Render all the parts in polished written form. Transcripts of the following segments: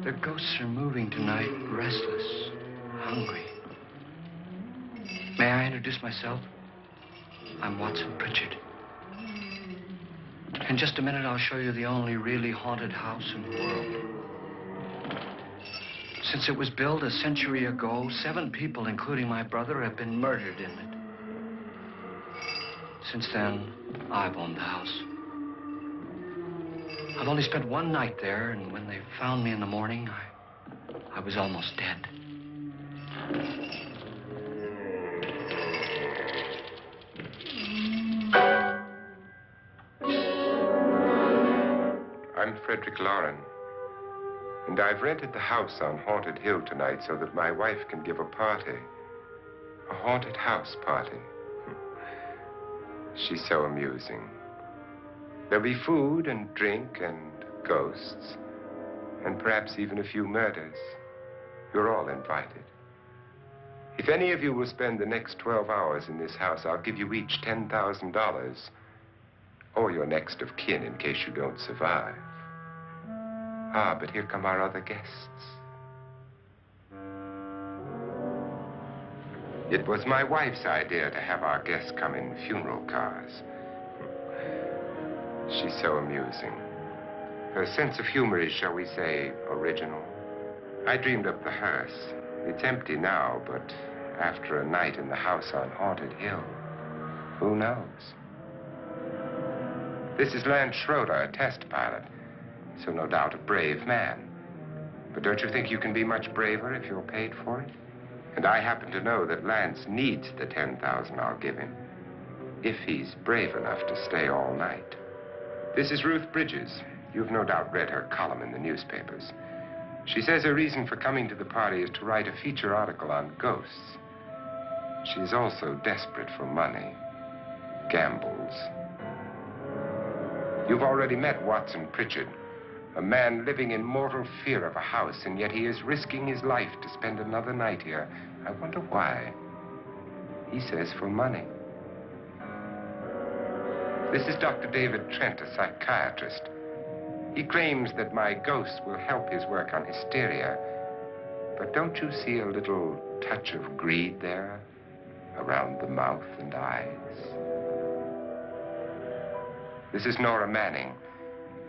The ghosts are moving tonight, restless, hungry. May I introduce myself? I'm Watson Pritchard. In just a minute, I'll show you the only really haunted house in the world. Since it was built a century ago, 7 people, including my brother, have been murdered in it. Since then, I've owned the house. I've only spent 1 night there, and when they found me in the morning, I was almost dead. I'm Frederick Lauren, and I've rented the house on Haunted Hill tonight so that my wife can give a party. A haunted house party. She's so amusing. There'll be food and drink and ghosts, and perhaps even a few murders. You're all invited. If any of you will spend the next 12 hours in this house, I'll give you each $10,000, or your next of kin in case you don't survive. Ah, but here come our other guests. It was my wife's idea to have our guests come in funeral cars. She's so amusing. Her sense of humor is, shall we say, original. I dreamed up the hearse. It's empty now, but after a night in the house on Haunted Hill, who knows? This is Lance Schroeder, a test pilot, so no doubt a brave man. But don't you think you can be much braver if you're paid for it? And I happen to know that Lance needs the $10,000 I'll give him, if he's brave enough to stay all night. This is Ruth Bridges. You've no doubt read her column in the newspapers. She says her reason for coming to the party is to write a feature article on ghosts. She's also desperate for money, gambles. You've already met Watson Pritchard, a man living in mortal fear of a house, and yet he is risking his life to spend another night here. I wonder why. He says for money. This is Dr. David Trent, a psychiatrist. He claims that my ghost will help his work on hysteria. But don't you see a little touch of greed there, around the mouth and eyes? This is Nora Manning.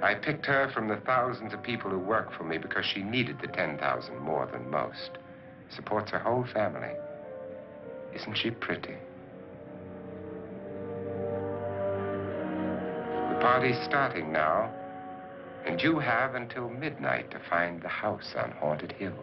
I picked her from the thousands of people who work for me because she needed the $10,000 more than most. Supports her whole family. Isn't she pretty? The party's starting now, and you have until midnight to find the house on Haunted Hill.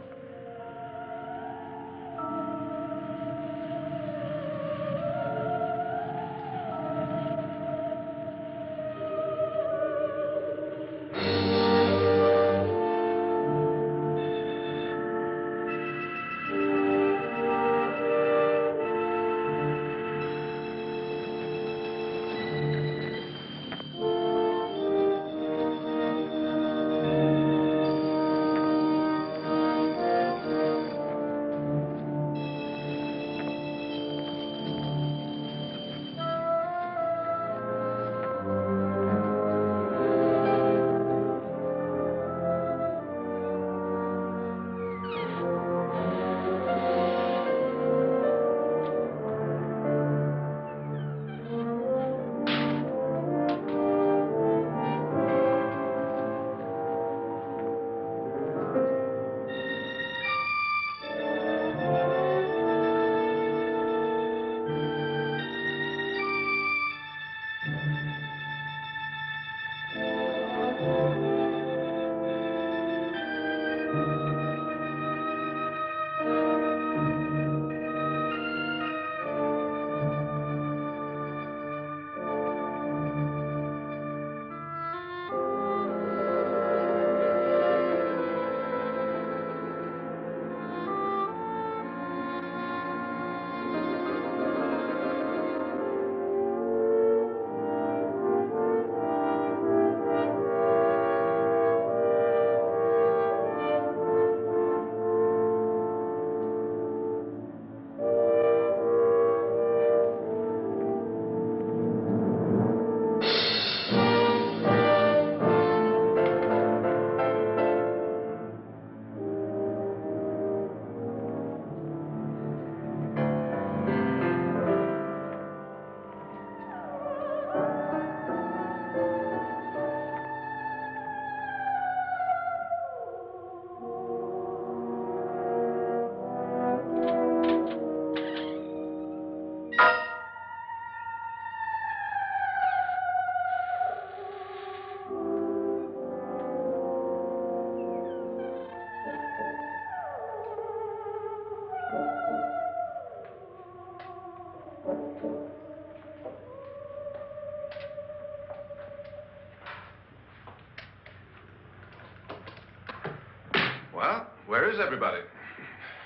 Well, where is everybody?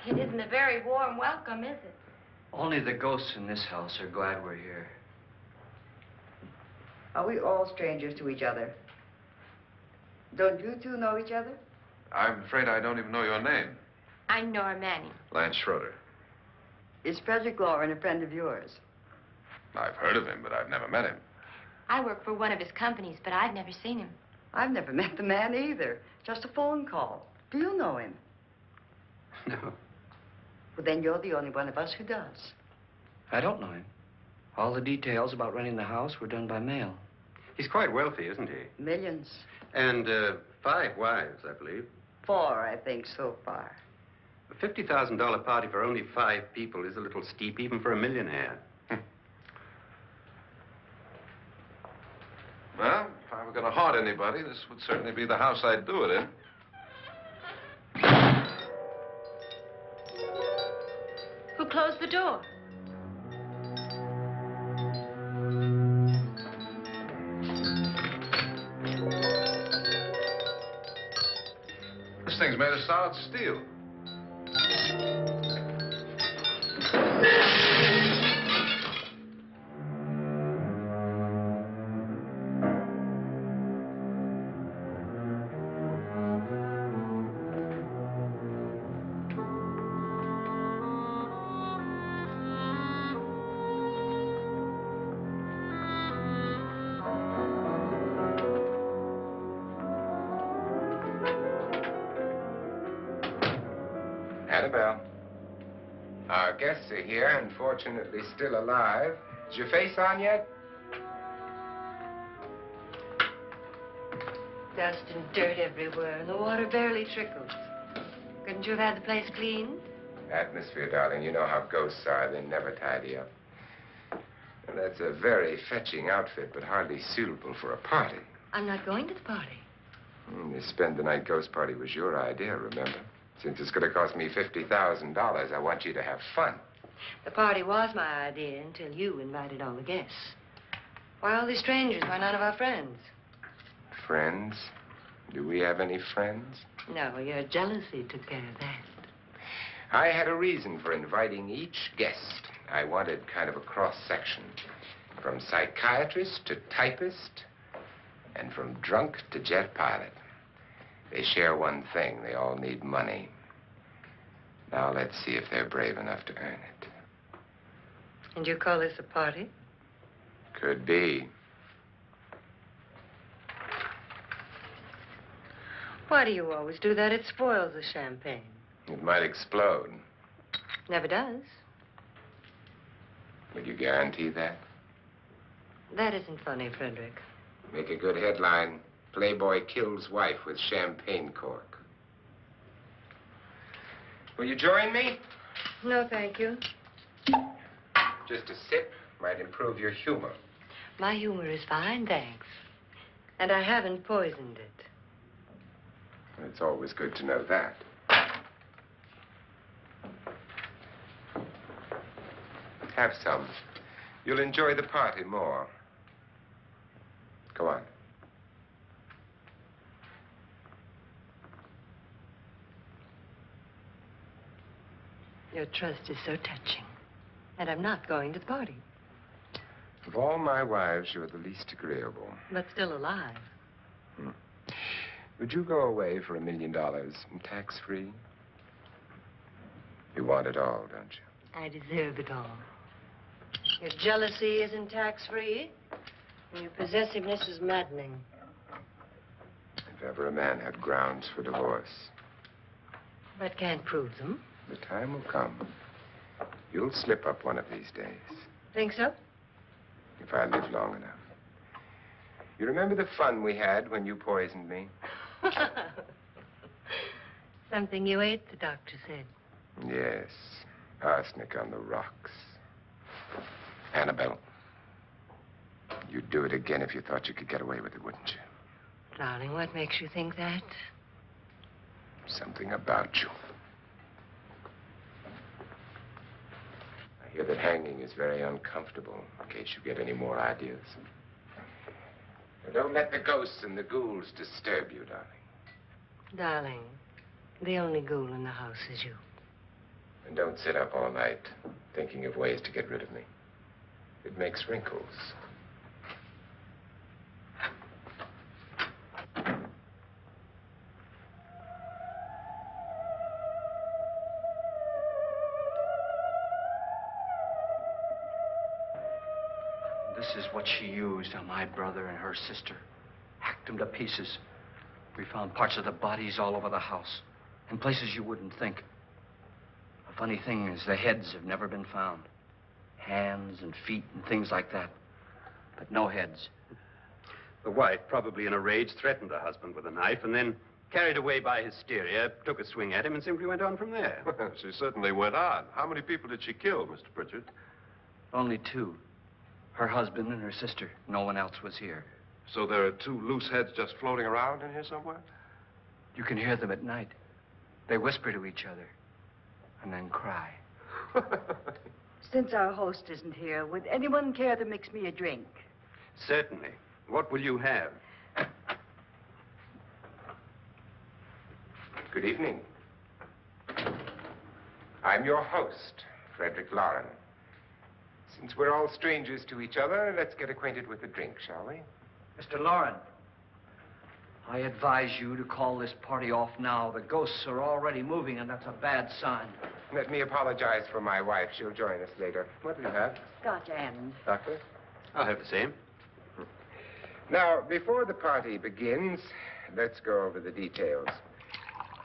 It isn't a very warm welcome, is it? Only the ghosts in this house are glad we're here. Are we all strangers to each other? Don't you two know each other? I'm afraid I don't even know your name. I'm Nora Manning. Lance Schroeder. Is Frederick Lauren a friend of yours? I've heard of him, but I've never met him. I work for one of his companies, but I've never seen him. I've never met the man either. Just a phone call. Do you know him? No, Well, then you're the only one of us who does. I don't know him. All the details about renting the house were done by mail. He's quite wealthy, isn't he? Millions. And 5 wives, I believe. 4, I think, so far. A $50,000 party for only 5 people is a little steep, even for a millionaire. Well, if I were going to haunt anybody, this would certainly be the house I'd do it in. Who closed the door? This thing's made of solid steel. Annabelle. Our guests are here, unfortunately still alive. Is your face on yet? Dust and dirt everywhere, and the water barely trickles. Couldn't you have had the place cleaned? Atmosphere, darling. You know how ghosts are. They never tidy up. And that's a very fetching outfit, but hardly suitable for a party. I'm not going to the party. The spend-the-night ghost party was your idea, remember? Since it's going to cost me $50,000, I want you to have fun. The party was my idea until you invited all the guests. Why all these strangers? Why none of our friends? Friends? Do we have any friends? No, your jealousy took care of that. I had a reason for inviting each guest. I wanted kind of a cross-section. From psychiatrist to typist, and from drunk to jet pilot. They share one thing. They all need money. Now let's see if they're brave enough to earn it. And you call this a party? Could be. Why do you always do that? It spoils the champagne. It might explode. Never does. Would you guarantee that? That isn't funny, Frederick. Make a good headline. Playboy kills wife with champagne cork. Will you join me? No, thank you. Just a sip might improve your humor. My humor is fine, thanks. And I haven't poisoned it. It's always good to know that. Have some. You'll enjoy the party more. Go on. Your trust is so touching. And I'm not going to the party. Of all my wives, you're the least agreeable. But still alive. Would you go away for $1 million tax-free? You want it all, don't you? I deserve it all. Your jealousy isn't tax-free. And your possessiveness is maddening. If ever a man had grounds for divorce, But can't prove them. the time will come. You'll slip up one of these days. Think so? If I live long enough. You remember the fun we had when you poisoned me? Something you ate, the doctor said. Yes. Arsenic on the rocks. Annabelle, you'd do it again if you thought you could get away with it, wouldn't you? Darling, what makes you think that? Something about you. I hear that hanging is very uncomfortable, in case you get any more ideas. Now, don't let the ghosts and the ghouls disturb you, darling. Darling, The only ghoul in the house is you. And don't sit up all night thinking of ways to get rid of me. It makes wrinkles. This is what she used on my brother and her sister. Hacked them to pieces. We found parts of the bodies all over the house. In places you wouldn't think. The funny thing is the heads have never been found. Hands and feet and things like that. But no heads. The wife, probably in a rage, threatened her husband with a knife and then, carried away by hysteria, took a swing at him and simply went on from there. She certainly went on. How many people did she kill, Mr. Pritchard? Only two. Her husband and her sister. No one else was here. So there are two loose heads just floating around in here somewhere? You can hear them at night. They whisper to each other and then cry. Since our host isn't here, would anyone care to mix me a drink? Certainly. What will you have? Good evening. I'm your host, Frederick Lauren. Since we're all strangers to each other, let's get acquainted with a drink, shall we? Mr. Lauren, I advise you to call this party off now. The ghosts are already moving, and that's a bad sign. Let me apologize for my wife. She'll join us later. What do you have? Scotch and. Doctor? I'll have the same. Now, before the party begins, let's go over the details.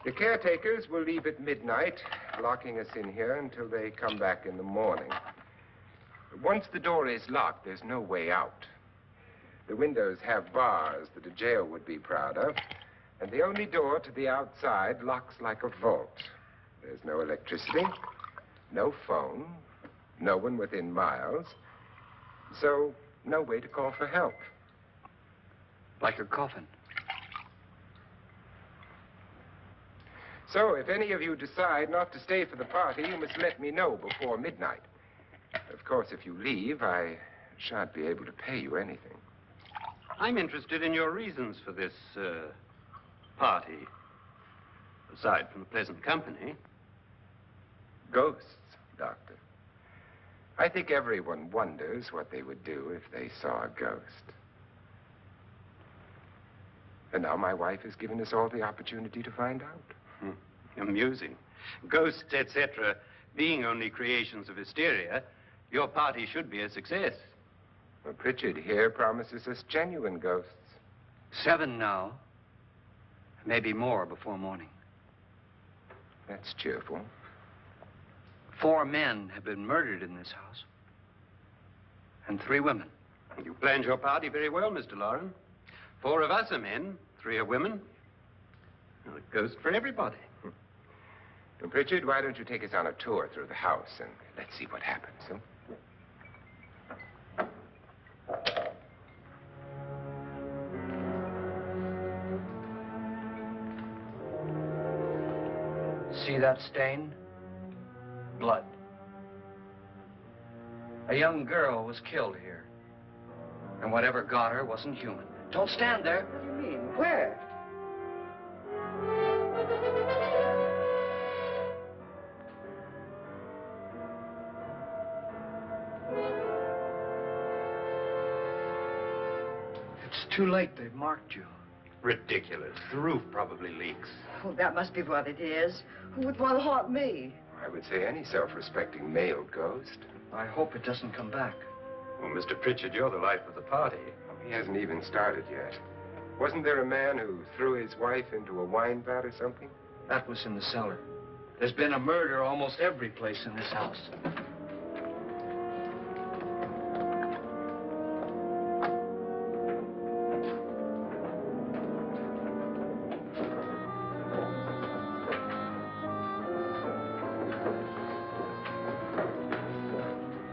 The caretakers will leave at midnight, locking us in here until they come back in the morning. Once the door is locked, there's no way out. The windows have bars that a jail would be proud of, and the only door to the outside locks like a vault. There's no electricity, no phone, no one within miles, so no way to call for help. Like a coffin. So if any of you decide not to stay for the party, you must let me know before midnight. Of course, if you leave, I shan't be able to pay you anything. I'm interested in your reasons for this, party. Aside from the pleasant company. Ghosts, Doctor. I think everyone wonders what they would do if they saw a ghost. And now my wife has given us all the opportunity to find out. Amusing. Ghosts, etc., being only creations of hysteria, your party should be a success. Well, Pritchard here promises us genuine ghosts. 7 now. Maybe more before morning. That's cheerful. 4 men have been murdered in this house. And 3 women. You planned your party very well, Mr. Lauren. 4 of us are men, 3 are women. Well, a ghost for everybody. Well, Pritchard, why don't you take us on a tour through the house and let's see what happens, huh? See that stain? Blood. A young girl was killed here. And whatever got her wasn't human. Don't stand there. What do you mean? Where? It's too late. They've marked you. Ridiculous. The roof probably leaks. Oh, that must be what it is. Who would want to haunt me? I would say any self-respecting male ghost. I hope it doesn't come back. Well, Mr. Pritchard, you're the life of the party. He hasn't even started yet. Wasn't there a man who threw his wife into a wine vat or something? That was in the cellar. There's been a murder almost every place in this house.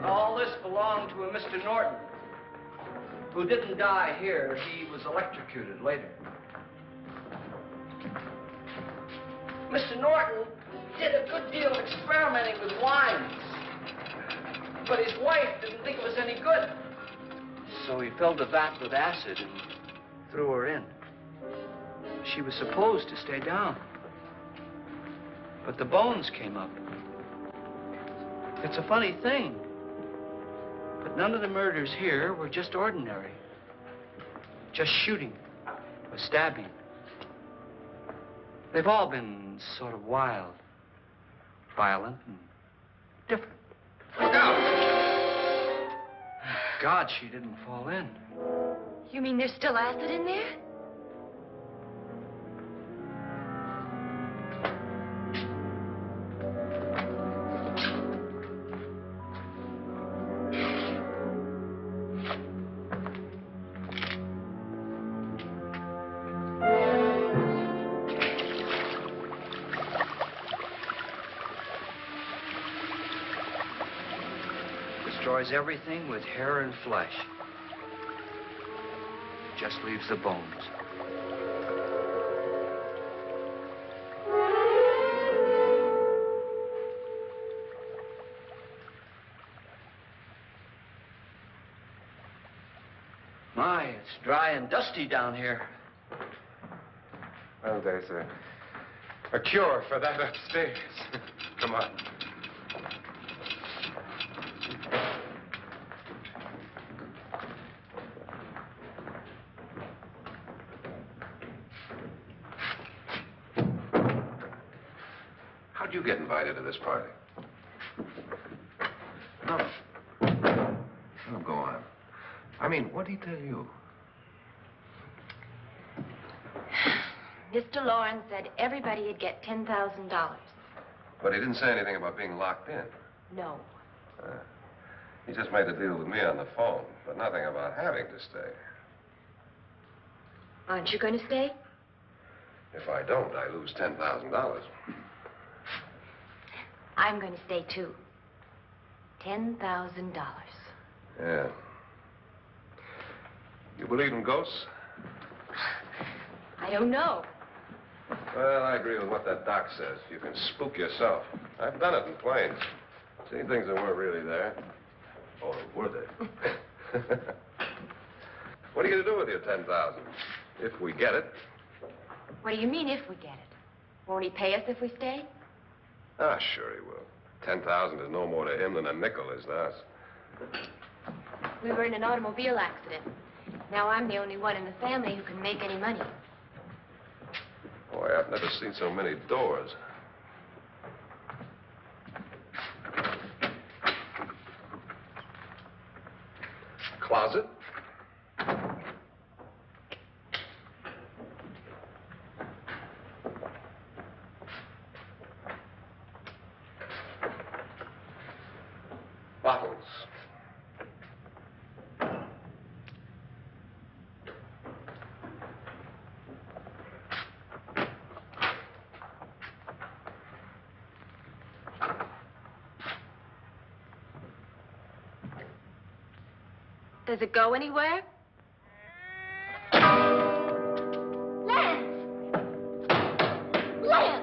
All this belonged to a Mr. Norton, who didn't die here. He was electrocuted later. Mr. Norton did a good deal of experimenting with wines, but his wife didn't think it was any good. So he filled the vat with acid and threw her in. She was supposed to stay down. But the bones came up. It's a funny thing. But none of the murders here were just ordinary. Just shooting or stabbing. They've all been sort of wild, violent, and different. Look out! Thank God she didn't fall in. You mean there's still acid in there? Destroys everything with hair and flesh. Just leaves the bones. My, it's dry and dusty down here. Well, there's a cure for that upstairs. Come on. How'd you get invited to this party? No. Oh, go on. I mean, what did he tell you? Mr. Lawrence said everybody'd get $10,000. But he didn't say anything about being locked in. No. He just made the deal with me on the phone, but nothing about having to stay. Aren't you going to stay? If I don't, I lose $10,000. I'm going to stay, too. $10,000. Yeah. You believe in ghosts? I don't know. Well, I agree with what that doc says. You can spook yourself. I've done it in planes. Seen things that weren't really there. Or were they? What are you going to do with your $10,000? If we get it. What do you mean, if we get it? Won't he pay us if we stay? Ah, sure he will. 10,000 is no more to him than a nickel is to us. We were in an automobile accident. Now I'm the only one in the family who can make any money. Boy, I've never seen so many doors. Closet? Bottles. Does it go anywhere? Lance! Lance!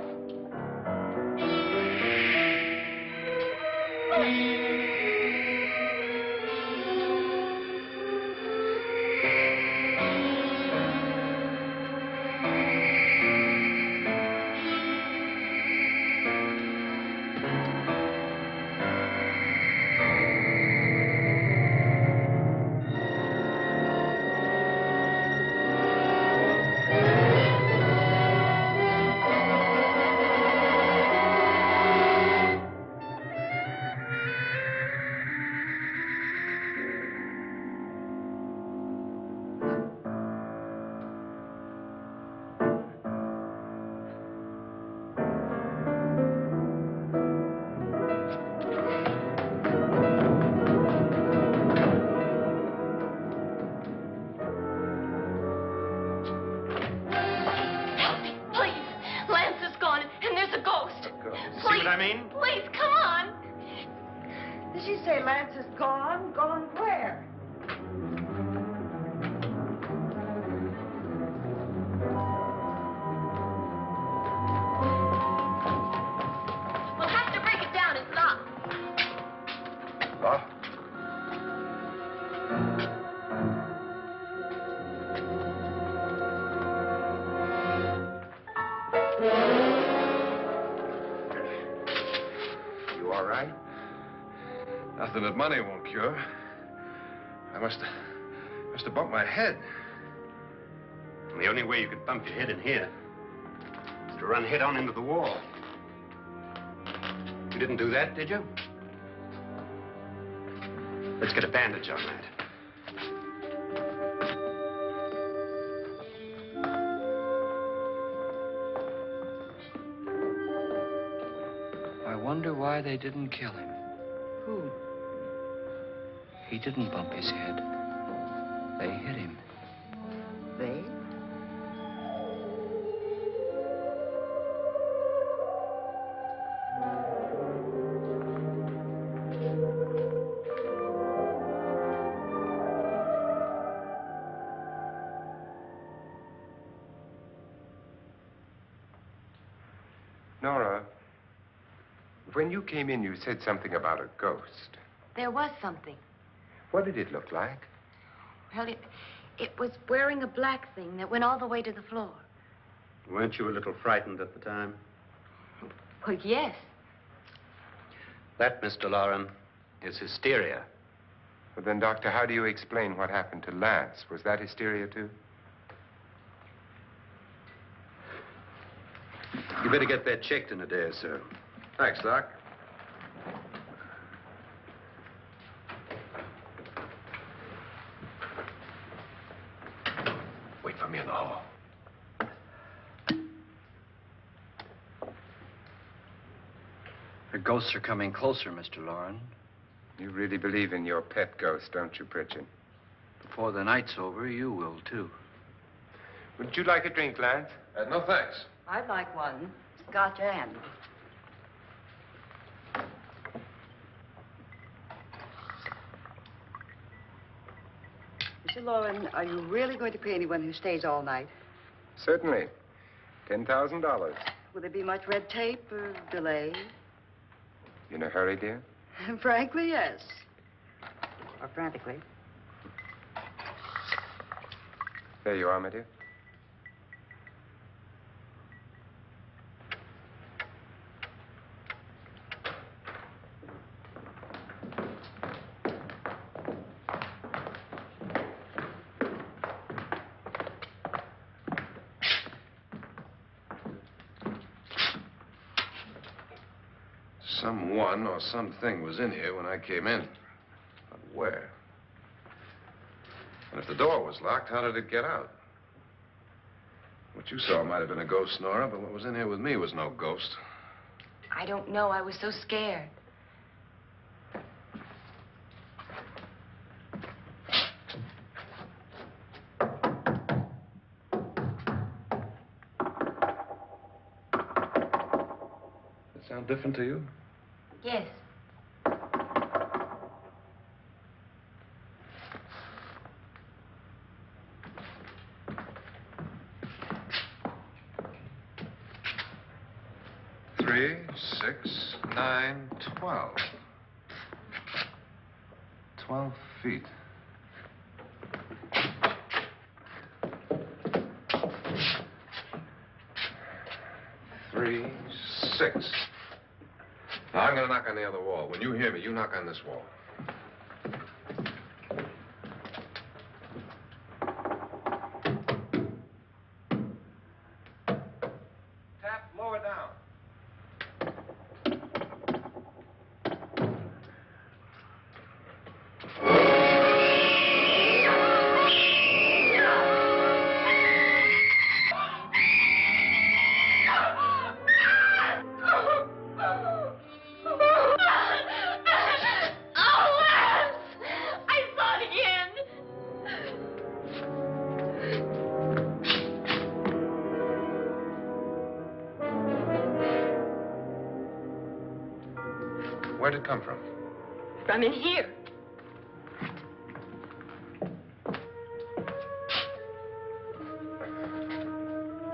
Please, come on. Did she say Lance is gone? Gone where? We'll have to break it down. It's locked. Locked? right? Nothing that money won't cure. I must have bumped my head. The only way you could bump your head in here is to run head on into the wall. You didn't do that, did you? Let's get a bandage on that. I wonder why they didn't kill him. Who? He didn't bump his head. They hit him. They? Nora, when you came in, you said something about a ghost. There was something. What did it look like? Well, it was wearing a black thing that went all the way to the floor. Weren't you a little frightened at the time? Well, yes. That, Mr. Loren, is hysteria. Well, then, Doctor, how do you explain what happened to Lance? Was that hysteria, too? You better get that checked in a day or so. Thanks, Doc. Wait for me in the hall. The ghosts are coming closer, Mr. Loren. You really believe in your pet ghost, don't you, Pritchard? Before the night's over, you will, too. Would you like a drink, Lance? No, thanks. I'd like one. Scotch and. Mr. Loren, are you really going to pay anyone who stays all night? Certainly. $10,000. Will there be much red tape or delay? You in a hurry, dear? Frankly, yes. Or frantically. There you are, my dear. Someone or something was in here when I came in. But where? And if the door was locked, how did it get out? What you saw might have been a ghost, Nora, but what was in here with me was no ghost. I don't know. I was so scared. Does it sound different to you? Yes. Three, 6, 9, 12. 12 feet. Three, 6. Now, I'm going to knock on the other wall. When you hear me, you knock on this wall. Tap lower down. Where'd it come from? From in here.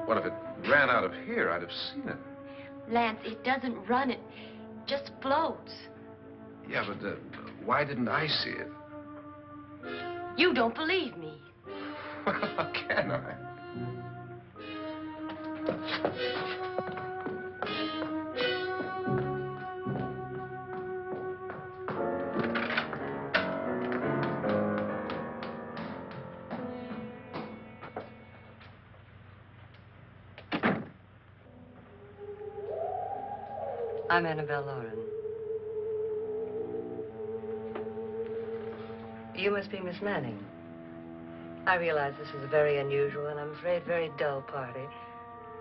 What if it ran out of here? I'd have seen it. Lance, it doesn't run. It just floats. Yeah, but why didn't I see it? You don't believe me. How can I? I'm Annabelle Lauren. You must be Miss Manning. I realize this is a very unusual and I'm afraid very dull party.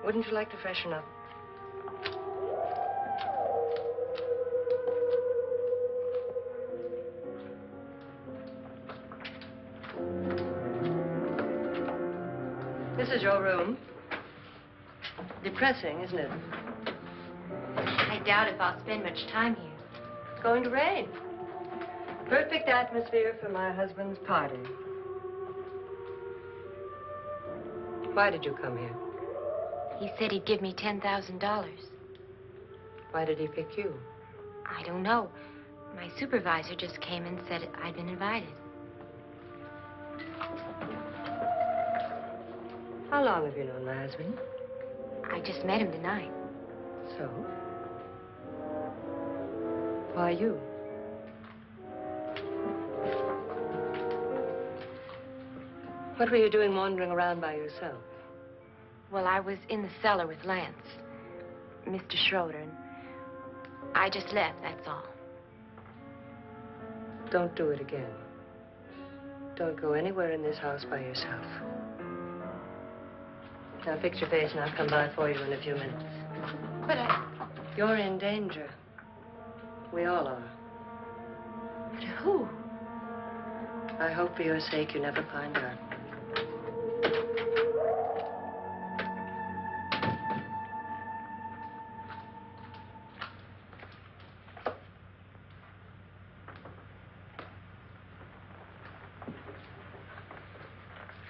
Wouldn't you like to freshen up? This is your room. Depressing, isn't it? I doubt if I'll spend much time here. It's going to rain. Perfect atmosphere for my husband's party. Why did you come here? He said he'd give me $10,000. Why did he pick you? I don't know. My supervisor just came and said I'd been invited. How long have you known my husband? I just met him tonight. So? Why you? What were you doing wandering around by yourself? Well, I was in the cellar with Lance, Mr. Schroeder, and I just left, that's all. Don't do it again. Don't go anywhere in this house by yourself. Now fix your face and I'll come by for you in a few minutes. But You're in danger. We all are. but who? I hope for your sake you never find out.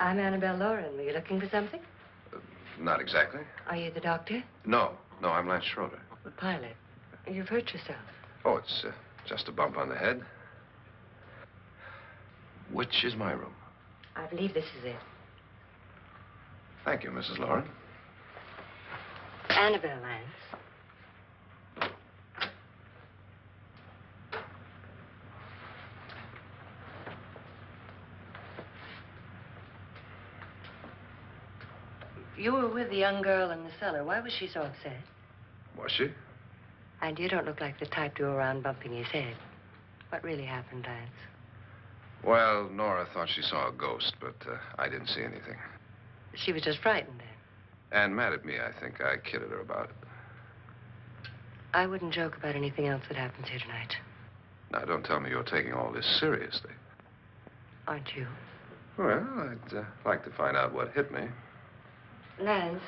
I'm Annabelle Lauren. Were you looking for something? Not exactly. Are you the doctor? No, I'm Lance Schroeder. The pilot. You've hurt yourself. Oh, it's just a bump on the head. Which is my room? I believe this is it. Thank you, Mrs. Lauren. Annabelle Lance. You were with the young girl in the cellar. Why was she so upset? Was she? And you don't look like the type to go around bumping his head. What really happened, Lance? Well, Nora thought she saw a ghost, but I didn't see anything. She was just frightened then. And mad at me, I think. I kidded her about it. I wouldn't joke about anything else that happens here tonight. Now, don't tell me you're taking all this seriously. Aren't you? Well, I'd like to find out what hit me. Lance.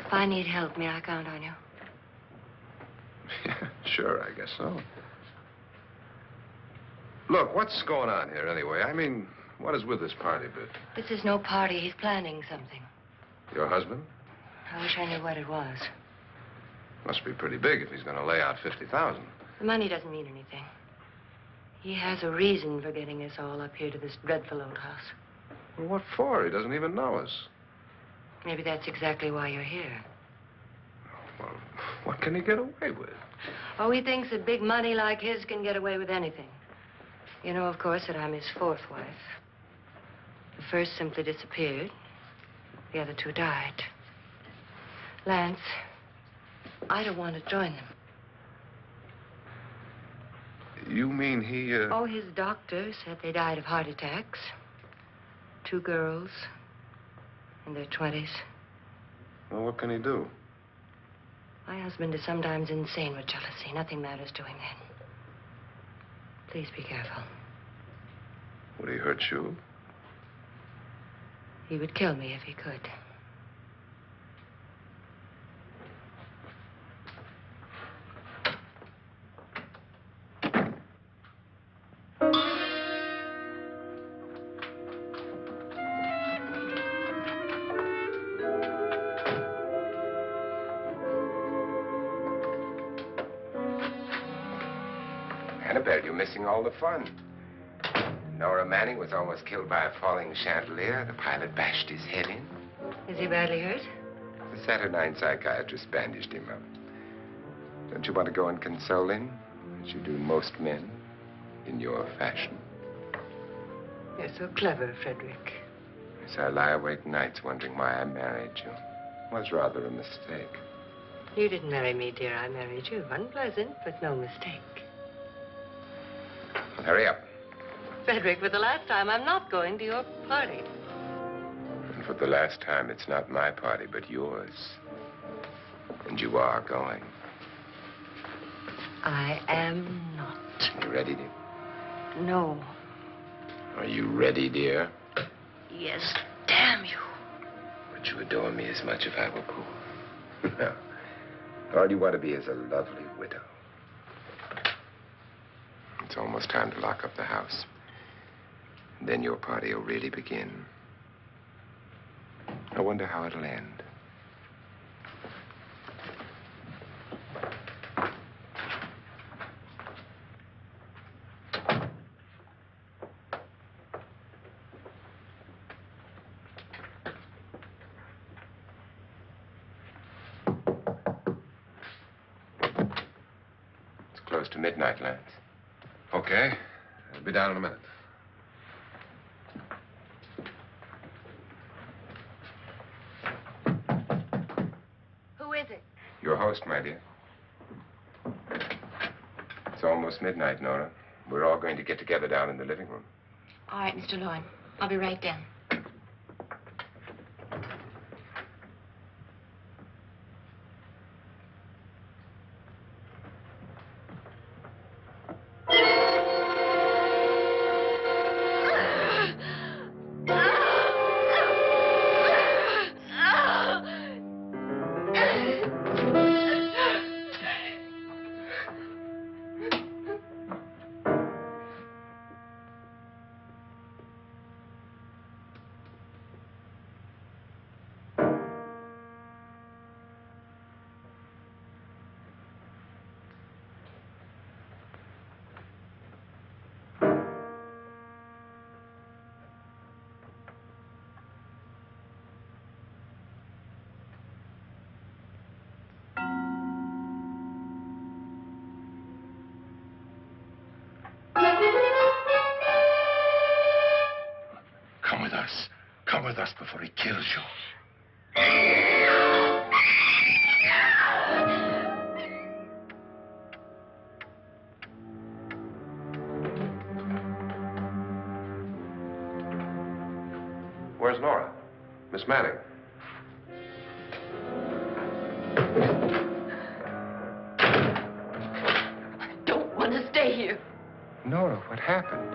If I need help, may I count on you? Yeah, sure, I guess so. Look, what's going on here anyway? I mean, what is with this party bit? This is no party. He's planning something. Your husband? I wish I knew what it was. Must be pretty big if he's going to lay out 50,000. The money doesn't mean anything. He has a reason for getting us all up here to this dreadful old house. Well, what for? He doesn't even know us. Maybe that's exactly why you're here. Well, what can he get away with? Oh, he thinks that big money like his can get away with anything. You know, of course, that I'm his fourth wife. The first simply disappeared. The other two died. Lance, I don't want to join them. You mean he, Oh, his doctor said they died of heart attacks. 2 girls in their 20s. Well, what can he do? My husband is sometimes insane with jealousy. Nothing matters to him then. Please be careful. Would he hurt you? He would kill me if he could. Annabelle, you're missing all the fun. Nora Manning was almost killed by a falling chandelier. The pilot bashed his head in. Is he badly hurt? The Saturnine psychiatrist bandaged him up. Don't you want to go and console him, as you do most men, in your fashion? You're so clever, Frederick. So I lie awake nights wondering why I married you. was rather a mistake. You didn't marry me, dear. I married you. Unpleasant, but no mistake. Well, hurry up. Frederick, for the last time, I'm not going to your party. And for the last time, it's not my party, but yours. And you are going. I am not. You ready, dear? No. Are you ready, dear? Yes, damn you. Would you adore me as much if I were poor? No. All you want to be is a lovely widow. It's almost time to lock up the house. Then your party will really begin. I wonder how it'll end. It's close to midnight, Lance. Okay. I'll be down in a minute. Who is it? Your host, my dear. It's almost midnight, Nora. We're all going to get together down in the living room. All right, Mr. Lloyd. I'll be right down. Come with us. Come with us before he kills you. Where's Nora? Miss Manning. I don't want to stay here. Nora, what happened?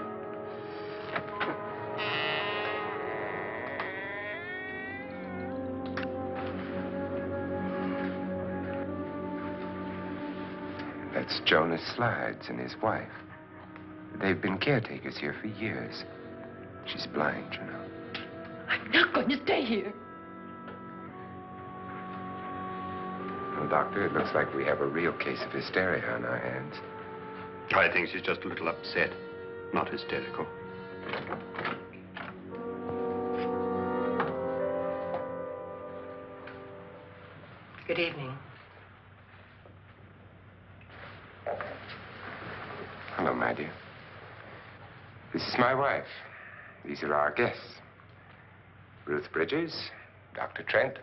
That's Jonas Slides and his wife. They've been caretakers here for years. She's blind, you know. I'm not going to stay here. Well, Doctor, it looks like we have a real case of hysteria on our hands. I think she's just a little upset, not hysterical. Good evening. Hello, my dear. This is my wife. These are our guests. Ruth Bridges, Dr. Trent.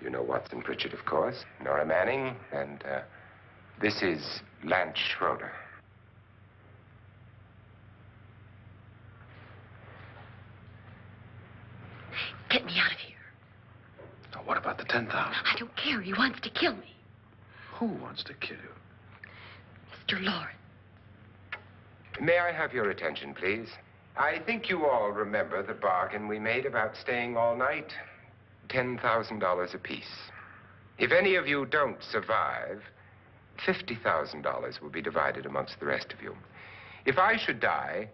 You know Watson Pritchard, of course. Nora Manning, and this is Lance Schroeder. Get me out of here. Now, what about the 10,000? I don't care. He wants to kill me. Who wants to kill you? Mr. Lawrence. May I have your attention, please? I think you all remember the bargain we made about staying all night. $10,000 apiece. If any of you don't survive, $50,000 will be divided amongst the rest of you. If I should die,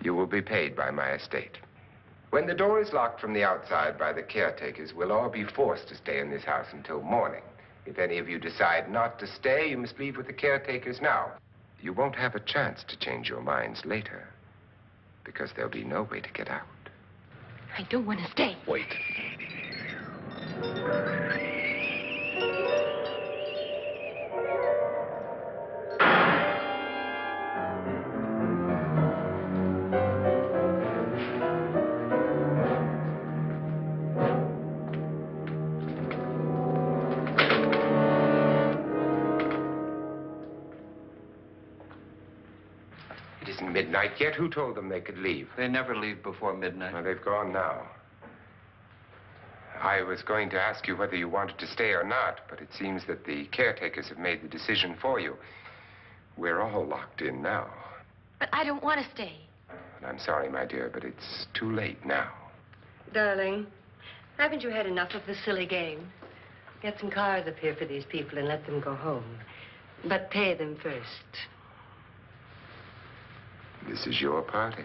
you will be paid by my estate. When the door is locked from the outside by the caretakers, we'll all be forced to stay in this house until morning. If any of you decide not to stay, you must leave with the caretakers now. You won't have a chance to change your minds later, because there'll be no way to get out. I don't want to stay. Wait. midnight yet? Who told them they could leave? They never leave before midnight. Well, they've gone now. I was going to ask you whether you wanted to stay or not, but it seems that the caretakers have made the decision for you. We're all locked in now. But I don't want to stay. And I'm sorry, my dear, but it's too late now. Darling, haven't you had enough of the silly game? Get some cars up here for these people and let them go home. But pay them first. This is your party,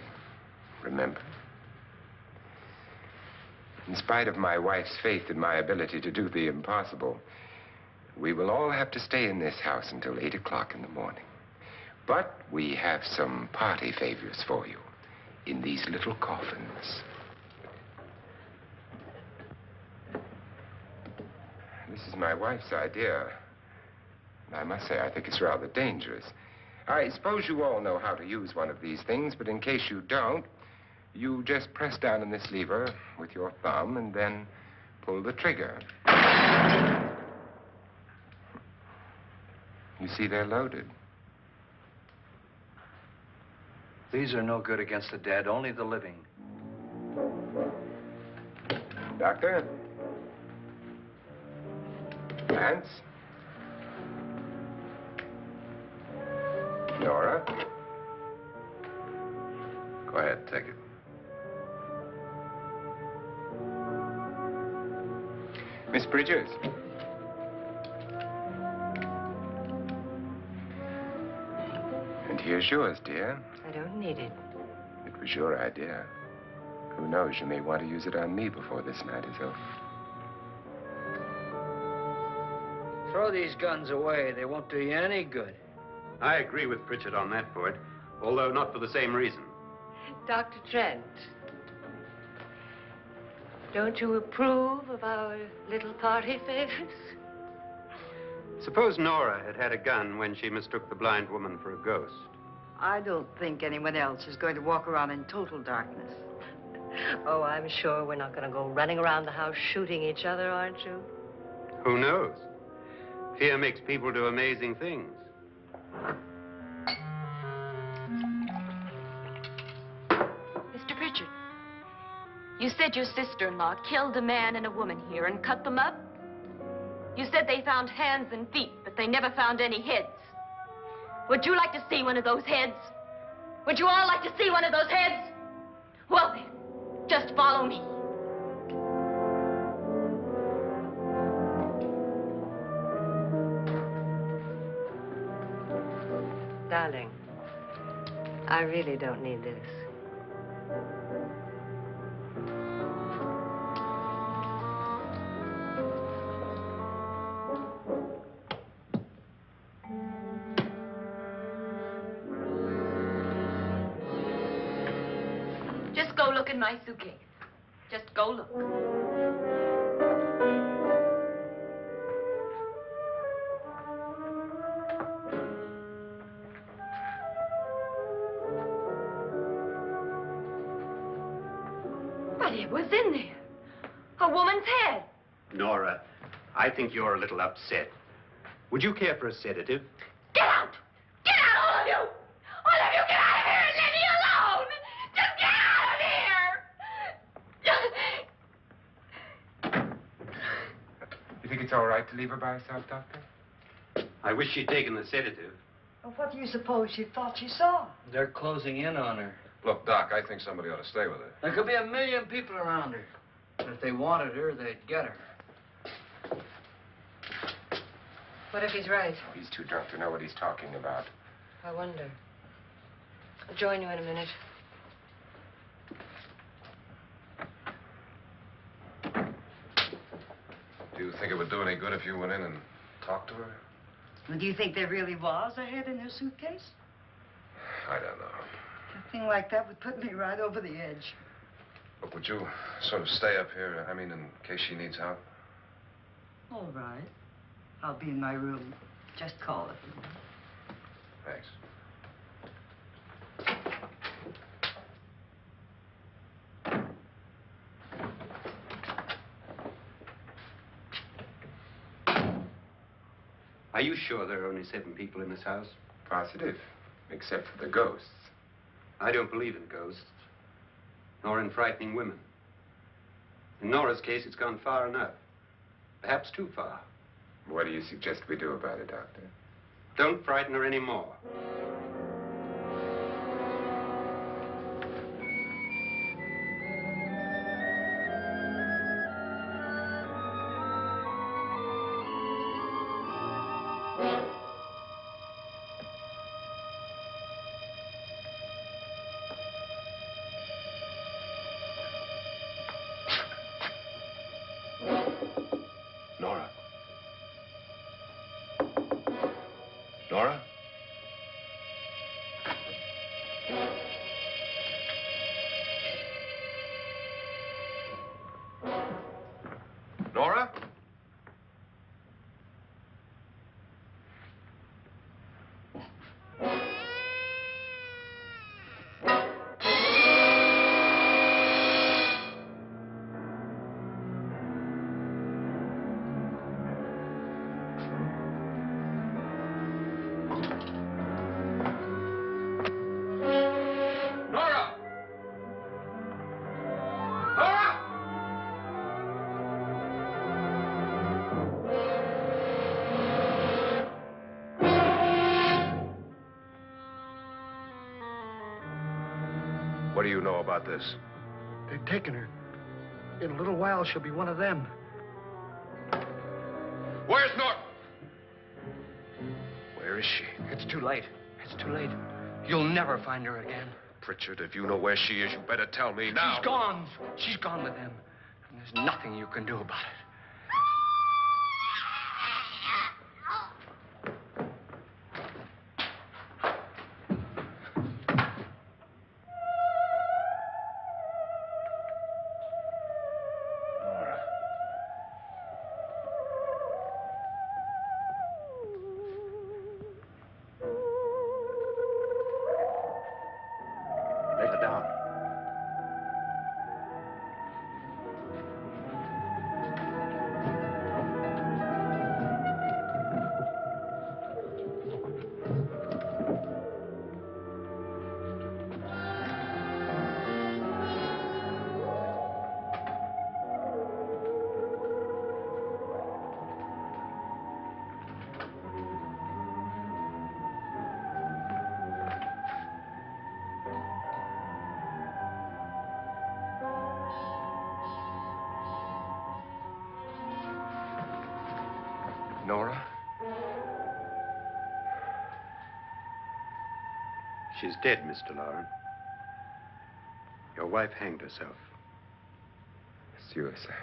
remember? In spite of my wife's faith in my ability to do the impossible, we will all have to stay in this house until 8 o'clock in the morning. But we have some party favors for you in these little coffins. This is my wife's idea. And I must say, I think it's rather dangerous. I suppose you all know how to use one of these things, but in case you don't, you just press down on this lever with your thumb and then pull the trigger. You see, they're loaded. These are no good against the dead, only the living. Doctor? Lance? Nora? Go ahead, take it. Miss Bridges? And here's yours, dear. I don't need it. It was your idea. Who knows, you may want to use it on me before this night is over. Throw these guns away. They won't do you any good. I agree with Pritchard on that point, although not for the same reason. Dr. Trent, don't you approve of our little party favors? Suppose Nora had had a gun when she mistook the blind woman for a ghost. I don't think anyone else is going to walk around in total darkness. Oh, I'm sure we're not going to go running around the house shooting each other, aren't you? Who knows? Fear makes people do amazing things. Mr. Pritchard, you said your sister-in-law killed a man and a woman here and cut them up? You said they found hands and feet, but they never found any heads. Would you like to see one of those heads? Would you all like to see one of those heads? Well then, just follow me. Darling, I really don't need this. Just go look in my suitcase. Just go look. But it was in there. A woman's head. Nora, I think you're a little upset. Would you care for a sedative? Get out! Get out, all of you! All of you, get out of here and leave me alone! Just get out of here! You think it's all right to leave her by herself, Doctor? I wish she'd taken the sedative. Well, what do you suppose she thought she saw? They're closing in on her. Look, Doc, I think somebody ought to stay with her. There could be 1 million people around her. But if they wanted her, they'd get her. What if he's right? He's too drunk to know what he's talking about. I wonder. I'll join you in a minute. Do you think it would do any good if you went in and talked to her? Well, do you think there really was a head in her suitcase? I don't know. A thing like that would put me right over the edge. Look, would you sort of stay up here, I mean, in case she needs help? All right. I'll be in my room. Just call it. Thanks. Are you sure there are only 7 people in this house? Positive, except for the ghosts. I don't believe in ghosts, nor in frightening women. In Nora's case, it's gone far enough. Perhaps too far. What do you suggest we do about it, Doctor? Don't frighten her anymore. Nora? Nora? Nora? Nora! Nora! What do you know about this? They've taken her. In a little while, she'll be one of them. Where's Nora? Where is she? It's too late. It's too late. You'll never find her again. Pritchard, if you know where she is, you better tell me now. She's gone. She's gone with him. And there's nothing you can do about it. Nora. Lay her down. Nora? She's dead, Mr. Lauren. Your wife hanged herself. Suicide.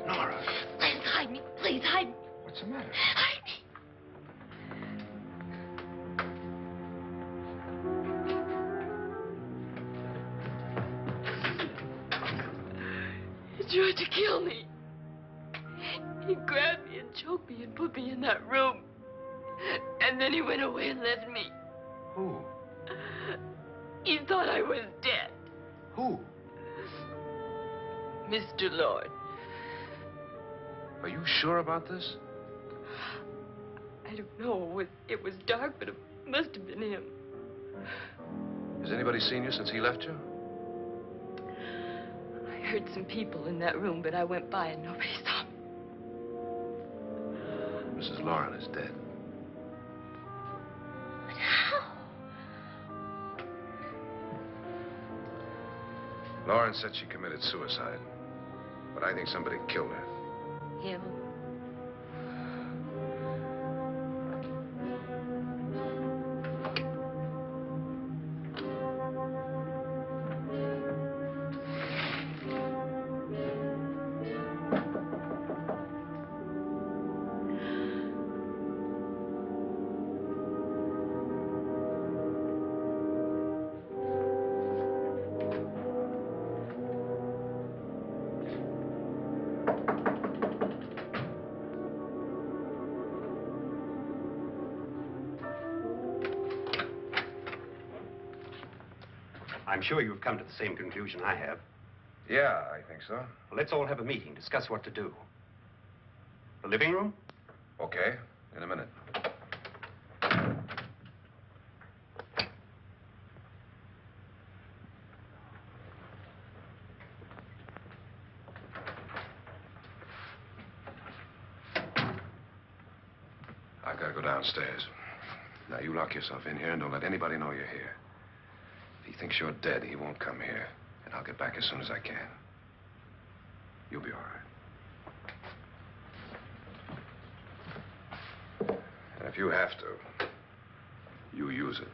Nora, Please hide me. Please hide me. what's the matter? Hide me. He tried to kill me. He grabbed me and choked me and put me in that room. And then he went away and left me. Who? He thought I was dead. Who? Mr. Lord. Are you sure about this? I don't know. It was dark, but it must have been him. Has anybody seen you since he left you? I heard some people in that room, but I went by and nobody saw me. Mrs. Lauren is dead. But how? Lauren said she committed suicide, but I think somebody killed her. Him? I'm sure you've come to the same conclusion I have. Yeah, I think so. Well, let's all have a meeting, discuss what to do. The living room? Okay, in a minute. I've got to go downstairs. Now, you lock yourself in here and don't let anybody know you're here. If he thinks you're dead, he won't come here. And I'll get back as soon as I can. You'll be all right. And if you have to, you use it.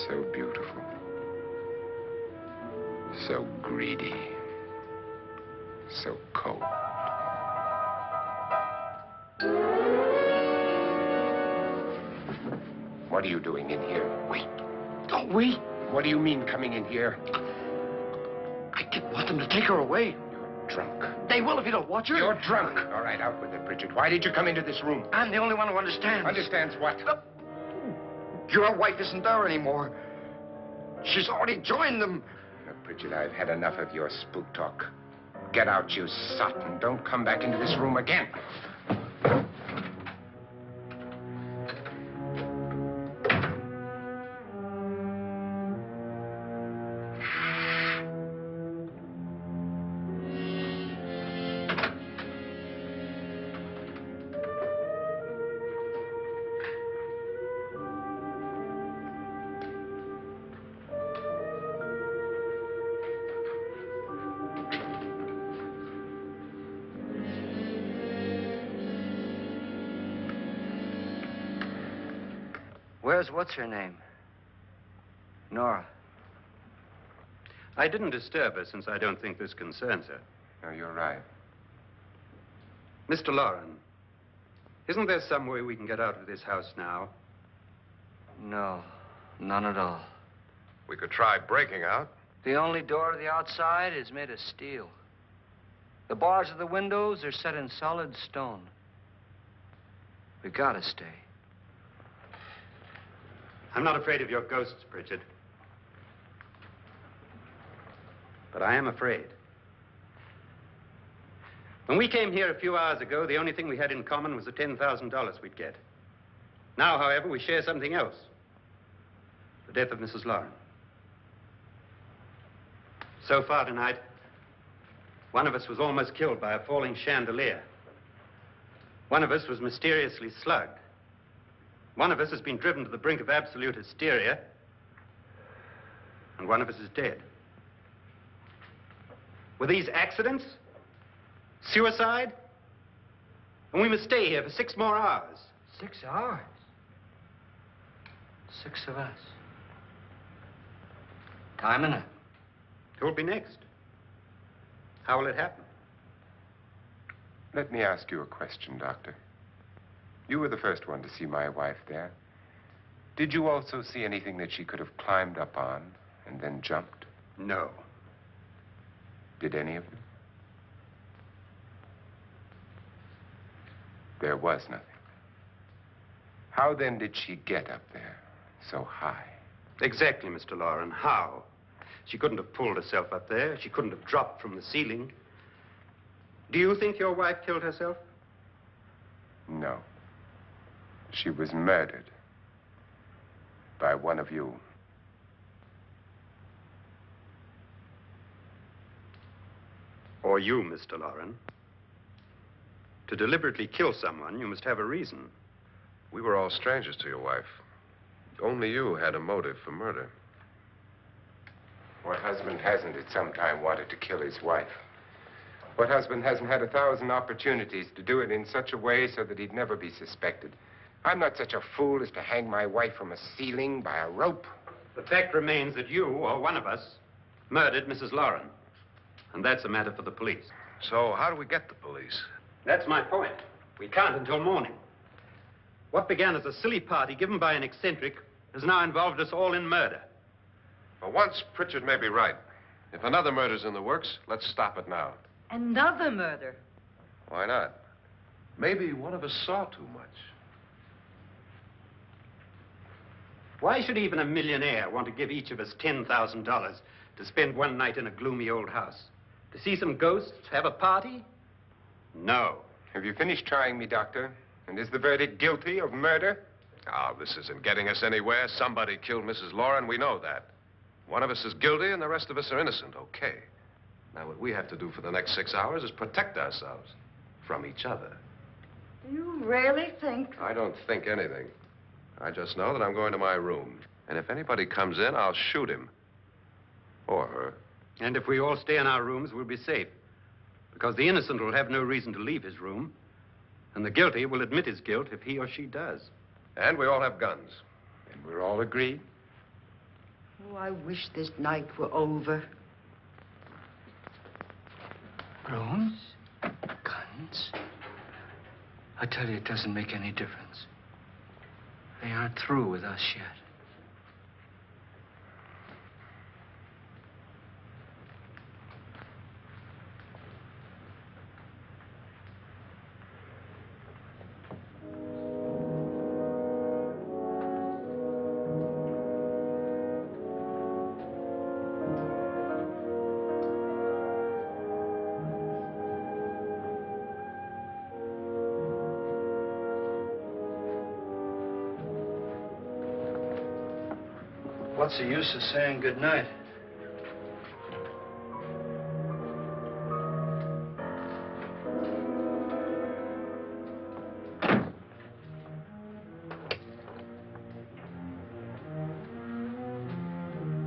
So beautiful. So greedy. So cold. What are you doing in here? Wait. Don't wait. What do you mean coming in here? I didn't want them to take her away. You're drunk. They will if you don't watch her. You're drunk. All right, out with it, Bridget. Why did you come into this room? I'm the only one who understands. Understands what? Your wife isn't there anymore. She's already joined them. Look, Bridget, I've had enough of your spook talk. Get out, you sot, and don't come back into this room again. Where's what's-her-name? Nora. I didn't disturb her since I don't think this concerns her. No, you're right. Mr. Loren, isn't there some way we can get out of this house now? No, none at all. We could try breaking out. The only door to the outside is made of steel. The bars of the windows are set in solid stone. We gotta stay. I'm not afraid of your ghosts, Bridget. But I am afraid. When we came here a few hours ago, the only thing we had in common was the $10,000 we'd get. Now, however, we share something else. The death of Mrs. Loren. So far tonight, one of us was almost killed by a falling chandelier. One of us was mysteriously slugged. One of us has been driven to the brink of absolute hysteria, and one of us is dead. Were these accidents? Suicide? And we must stay here for 6 more hours. 6 hours? 6 of us. Time enough. Who'll be next? How will it happen? Let me ask you a question, Doctor. You were the first one to see my wife there. Did you also see anything that she could have climbed up on and then jumped? No. Did any of you? There was nothing. How then did she get up there so high? Exactly, Mr. Loren. How? She couldn't have pulled herself up there. She couldn't have dropped from the ceiling. Do you think your wife killed herself? No. She was murdered by one of you. Or you, Mr. Loren. To deliberately kill someone, you must have a reason. We were all strangers to your wife. Only you had a motive for murder. What husband hasn't at some time wanted to kill his wife? What husband hasn't had 1,000 opportunities to do it in such a way so that he'd never be suspected? I'm not such a fool as to hang my wife from a ceiling by a rope. The fact remains that you, or one of us, murdered Mrs. Lauren. And that's a matter for the police. So how do we get the police? That's my point. We can't until morning. What began as a silly party given by an eccentric has now involved us all in murder. For once, Pritchard may be right. If another murder's in the works, let's stop it now. Another murder. Why not? Maybe one of us saw too much. Why should even a millionaire want to give each of us $10,000 to spend one night in a gloomy old house? To see some ghosts, have a party? No. Have you finished trying me, Doctor? And is the verdict guilty of murder? Oh, this isn't getting us anywhere. Somebody killed Mrs. Lauren. We know that. One of us is guilty and the rest of us are innocent. Okay. Now, what we have to do for the next 6 hours is protect ourselves from each other. Do you really think? I don't think anything. I just know that I'm going to my room. And if anybody comes in, I'll shoot him. Or her. And if we all stay in our rooms, we'll be safe. Because the innocent will have no reason to leave his room. And the guilty will admit his guilt if he or she does. And we all have guns. And we're all agreed? Oh, I wish this night were over. Rooms? Guns? I tell you, it doesn't make any difference. They aren't through with us yet. What's the use of saying good night?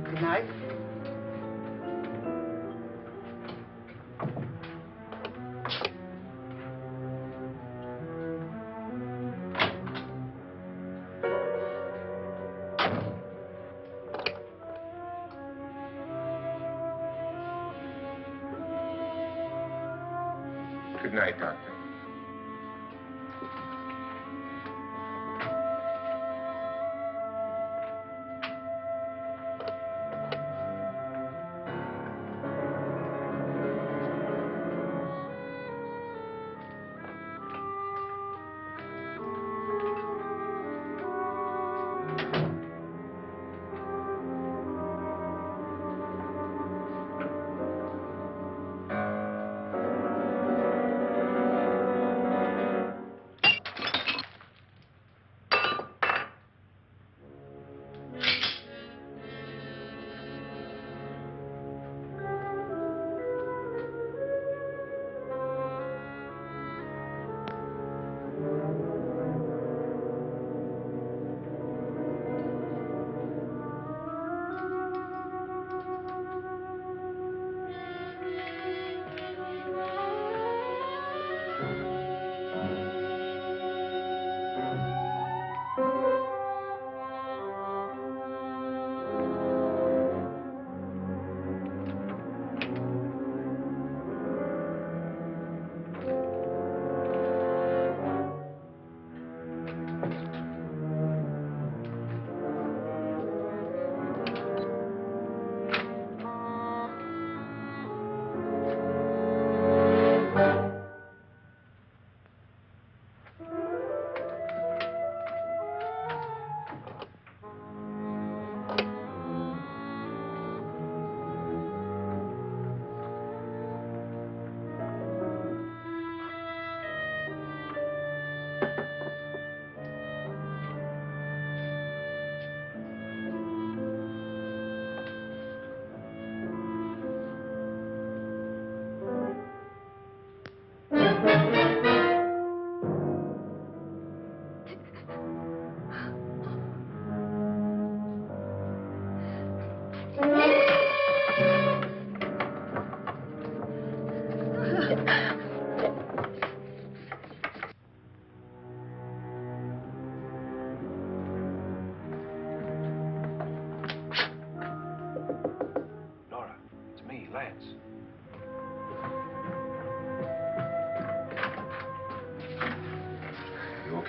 Good night. Good night, Doctor.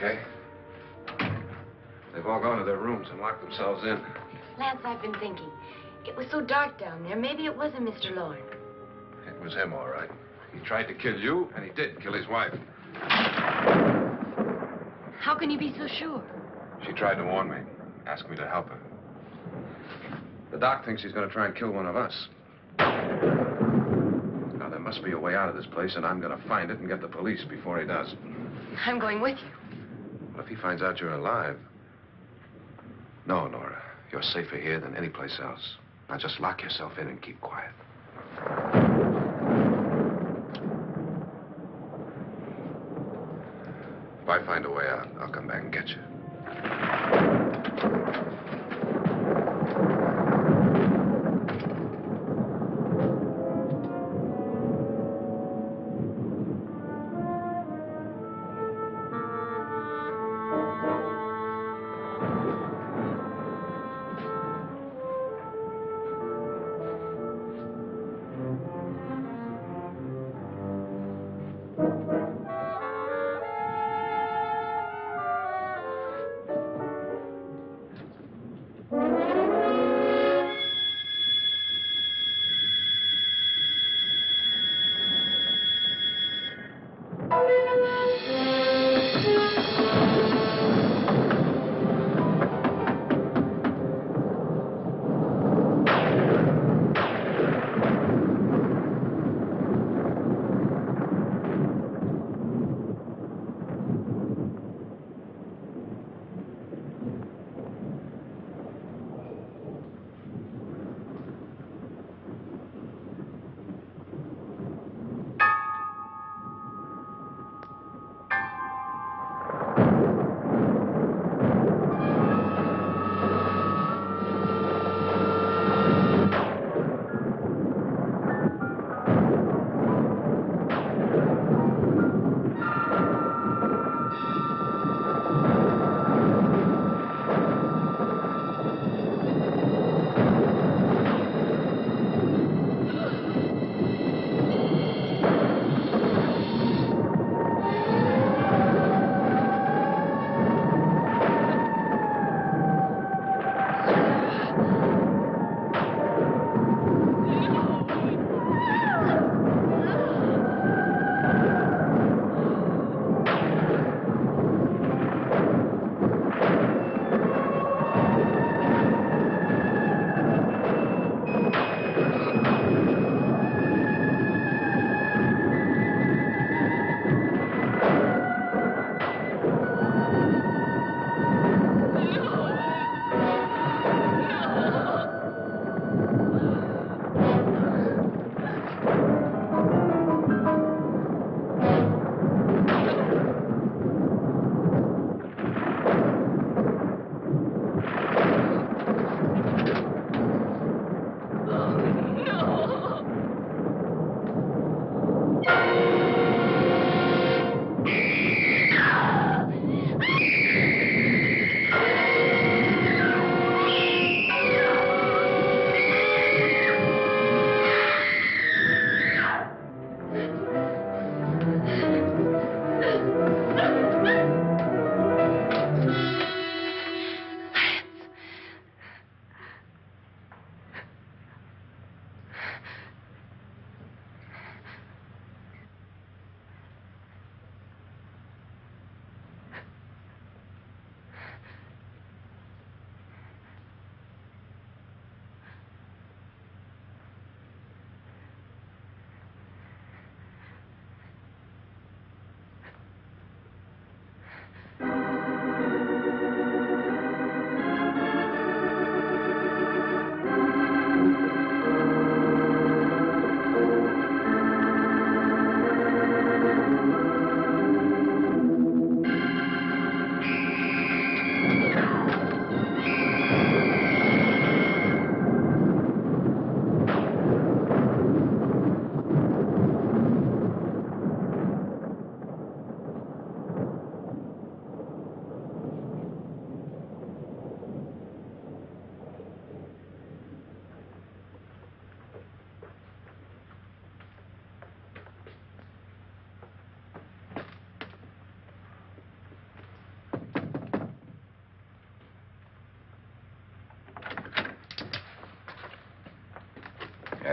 okay. They've all gone to their rooms and locked themselves in. Lance, I've been thinking. It was so dark down there. Maybe it wasn't Mr. Lorne. It was him, all right. He tried to kill you, and he did kill his wife. How can you be so sure? She tried to warn me, asked me to help her. The doc thinks he's going to try and kill one of us. Now, there must be a way out of this place, and I'm going to find it and get the police before he does. I'm going with you. Well, if he finds out you're alive... No, Nora. You're safer here than any place else. Now, just lock yourself in and keep quiet. If I find a way out, I'll come back and get you.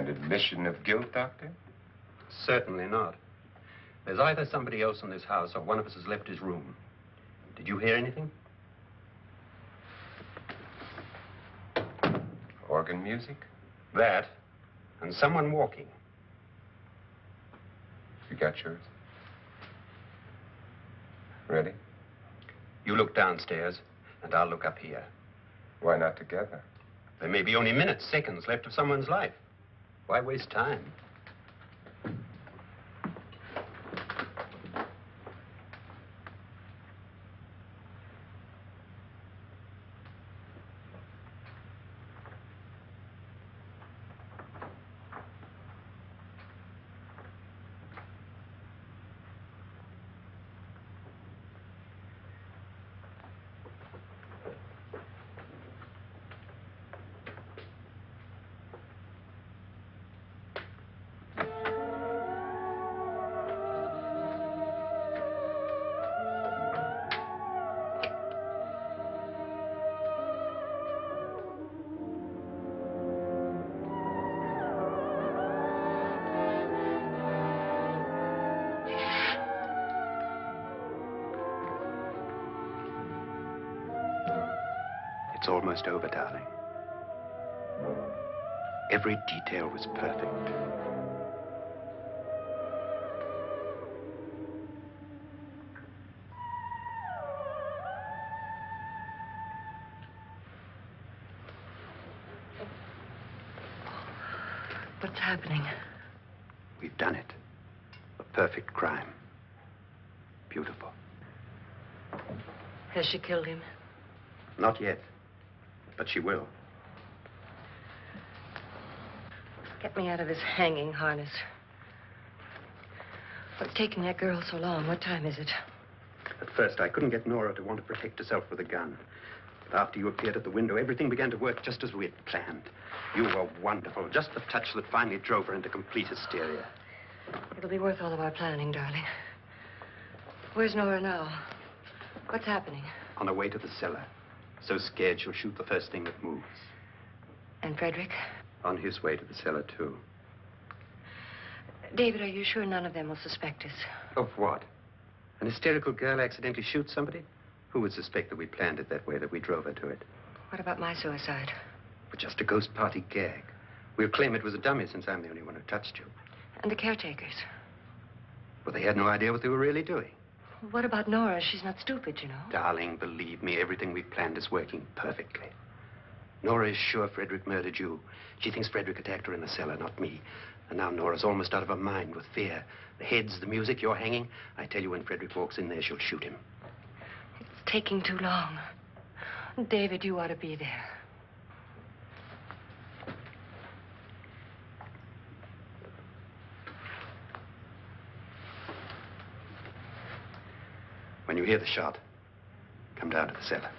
And admission of guilt, Doctor? Certainly not. There's either somebody else in this house or one of us has left his room. Did you hear anything? Organ music? That, and someone walking. You got yours? Ready? You look downstairs, and I'll look up here. Why not together? There may be only minutes, seconds left of someone's life. Why waste time? It's almost over, darling. Every detail was perfect. What's happening? We've done it. A perfect crime. Beautiful. Has she killed him? Not yet. But she will. Get me out of this hanging harness. What's taking that girl so long? What time is it? At first, I couldn't get Nora to want to protect herself with a gun. But after you appeared at the window, everything began to work just as we had planned. You were wonderful. Just the touch that finally drove her into complete hysteria. It'll be worth all of our planning, darling. Where's Nora now? What's happening? On her way to the cellar. So scared she'll shoot the first thing that moves. And Frederick? On his way to the cellar, too. David, are you sure none of them will suspect us? Of what? An hysterical girl accidentally shoots somebody? Who would suspect that we planned it that way, that we drove her to it? What about my suicide? But just a ghost party gag. We'll claim it was a dummy since I'm the only one who touched you. And the caretakers? But they had no idea what they were really doing. What about Nora? She's not stupid, you know. Darling, believe me, everything we've planned is working perfectly. Nora is sure Frederick murdered you. She thinks Frederick attacked her in the cellar, not me. And now Nora's almost out of her mind with fear. The heads, the music, you're hanging. I tell you, when Frederick walks in there, she'll shoot him. It's taking too long. David, you ought to be there. When you hear the shot, come down to the cellar.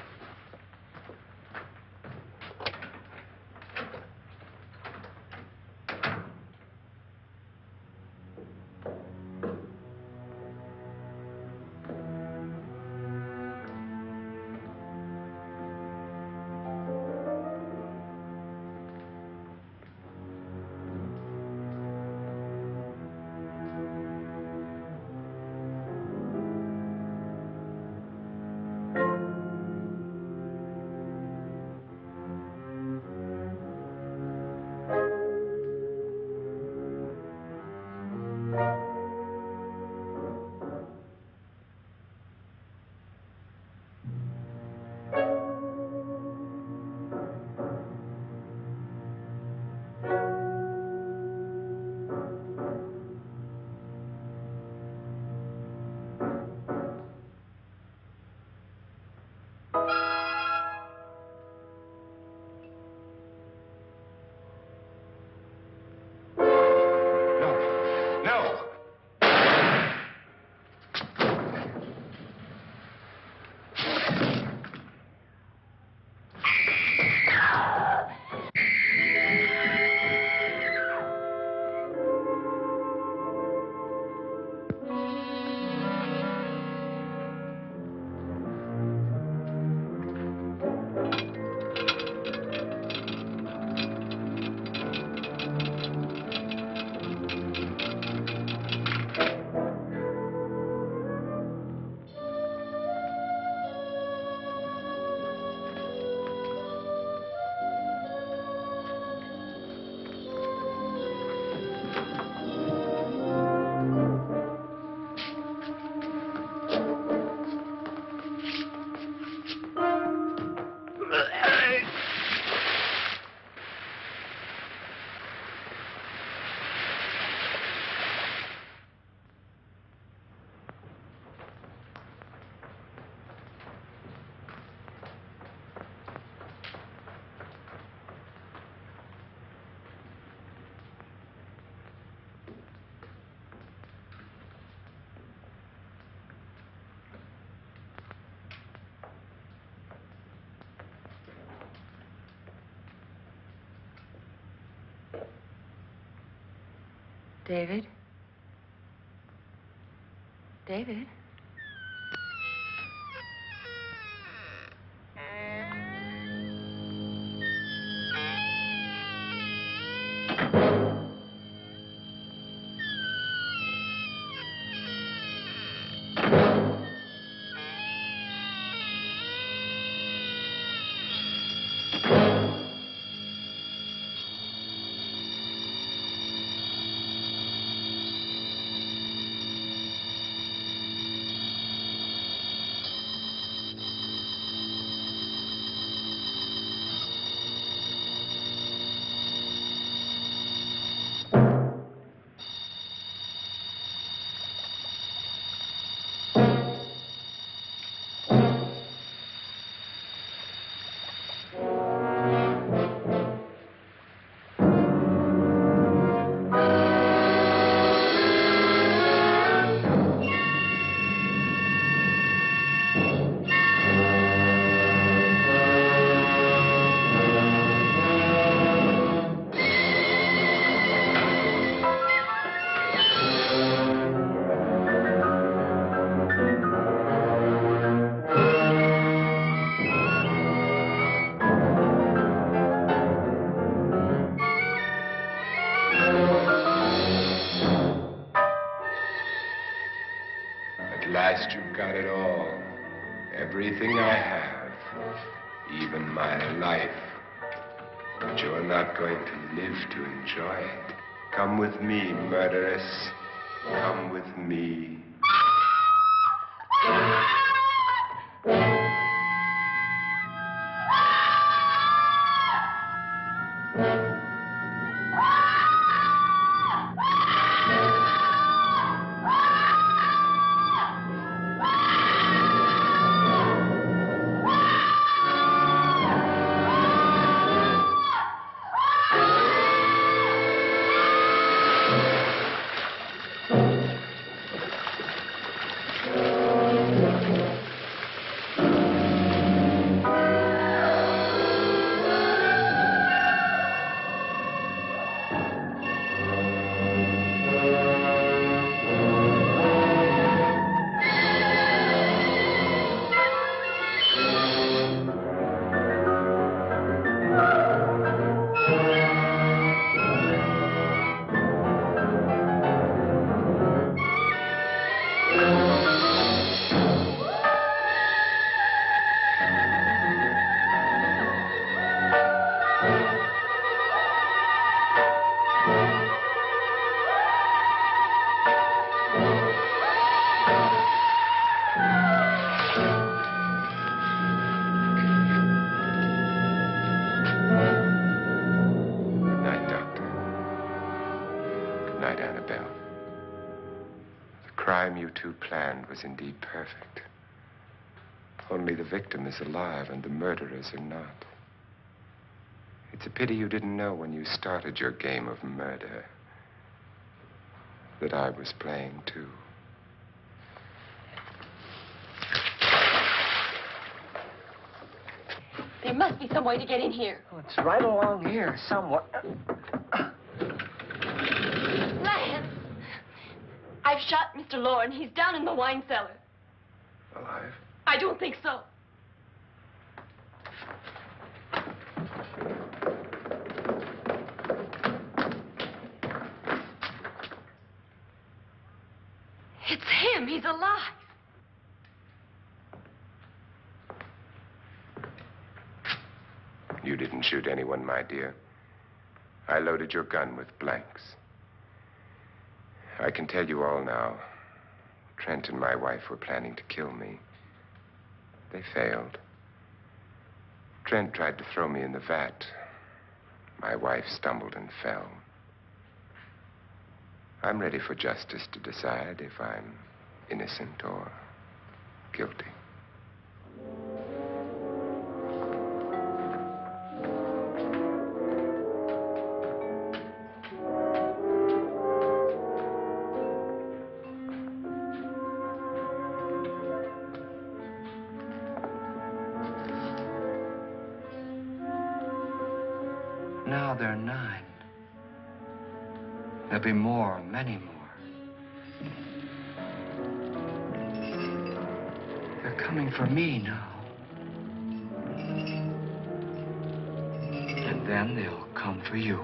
David? David? At last you've got it all. Everything I have. Even my life. But you're not going to live to enjoy it. Come with me, murderess. Come with me. Was indeed perfect. Only the victim is alive and the murderers are not. It's a pity you didn't know when you started your game of murder that I was playing too. There must be some way to get in here. Oh, it's right along here, somewhere. Lance! I've shot Mr. Loren. He's down in the wine cellar. Alive? I don't think so. It's him. He's alive. You didn't shoot anyone, my dear. I loaded your gun with blanks. I can tell you all now. Trent and my wife were planning to kill me. They failed. Trent tried to throw me in the vat. My wife stumbled and fell. I'm ready for justice to decide if I'm innocent or guilty. Now they're 9. There'll be more, many more. They're coming for me now. And then they'll come for you.